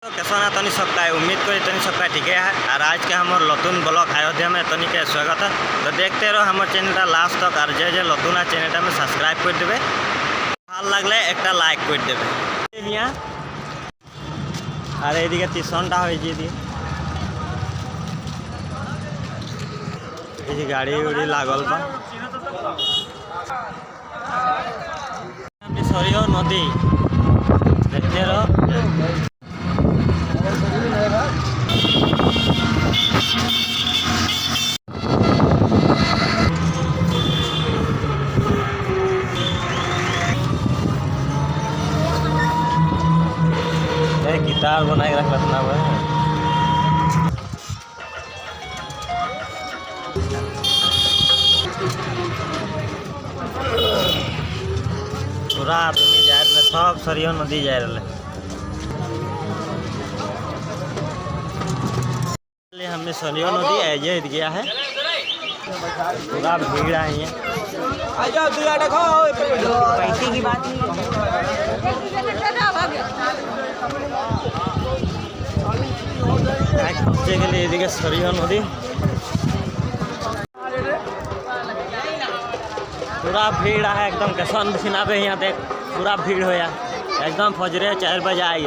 तो कैसा तनी सबका उम्मीद करी तनी सबका ठीक है। और आज के हमारे नतून ब्लॉग अयोध्या में तनी के स्वागत है। तो देखते रहो हमारे चैनल लास्ट तक और जे नतून चैनल में सब्सक्राइब कर देवे, ভাল লাগলে একটা লাইক করে দেবে। আর এইদিকে টিউশনটা হয়েছে দিয়ে এই যে গাড়ি উড়ি লাগল বা সরিও নদী দেখতে রো। गिटार बना के रखना है। पूरा आदमी जा रहे सब सरियो नदी जा रहे हमने सरियो नदी ऐजे गया है। पूरा भीड़ है यहाँ। पैसे की बात खर्चे के लिए एदिके सरियो नदी पूरा भीड़ है एकदम कैसन सीना पे यहाँ देख पूरा भीड़ हो एकदम फजरे 4 बजे आई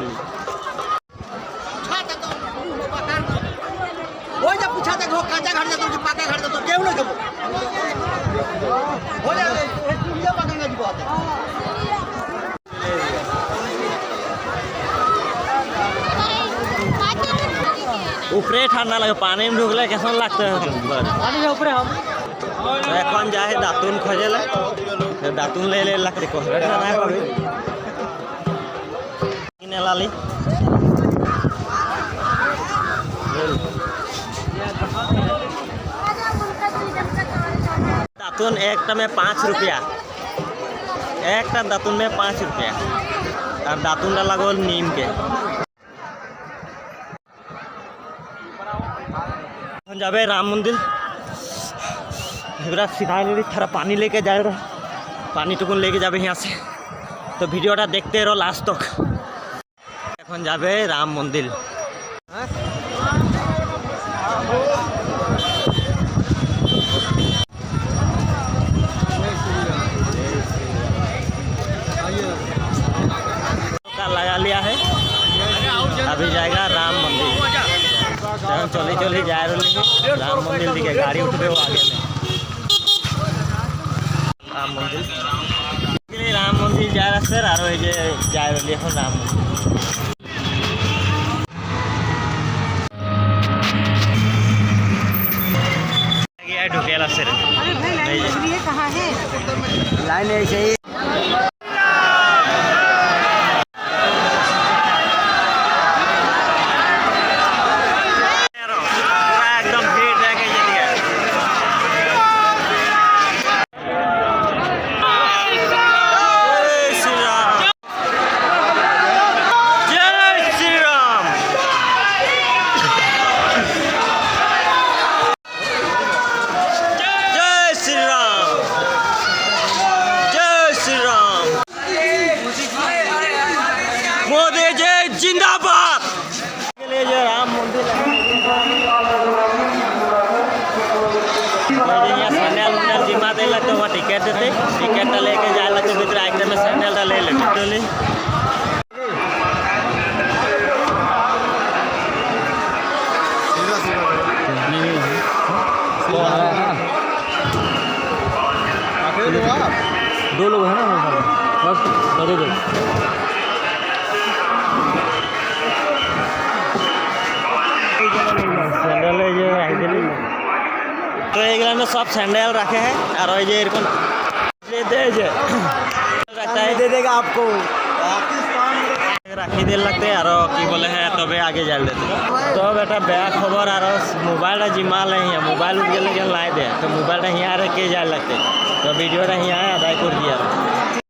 ऊपरे ठंडा लगे पानी में ढुकले कैसा लगता है पानी में ऊपरे हम এখন যাহে দাতুন খোঁজেলে দাতুন ले ले लकड़ी को रखना है कभी किने लाली दातुन एकटा में 5 रुपया एकटा दातुन में 5 रुपया और दातुन लगो नीम के। जाबे राम मंदिर सिखाई नहीं थोड़ा पानी लेके जा रहा पानी टुकुन लेके जाबे यहाँ से। तो वीडियोटा देखते रहो लास्ट तक। এখন যাবে राम मंदिर। लगा लिया है अभी जाएगा राम मंदिर। चली चली जा रही राम मंदिर दिखे गाड़ी उठबे वो आगे में राम मंदिर जा रहा सर और जा रही राम मंदिर ढुकेला सर लाइन ऐसे ही मोदी जय जिंदाबाद के लिए जो राम मंदिर यहाँ सैंडल उंडल जिमा दे लगते वहाँ टिकट देते टिकट लेके जाए लगते भीतर एकदम में सैंडल ले लेते चलिए दो लोग हैं ना बस दो तो एक में सब सैंडल रखे हैं और ये रखता है दे देगा आपको राखी दे लगते और कि बोले हैं तबे आगे जा लेते। तो बेटा बेया खबर और मोबाइल जिम्मा नहीं है मोबाइल उठ गए लाई दे तो मोबाइल यहाँ के जा लगते तो वीडियो यहाँ अदाय कर दिया।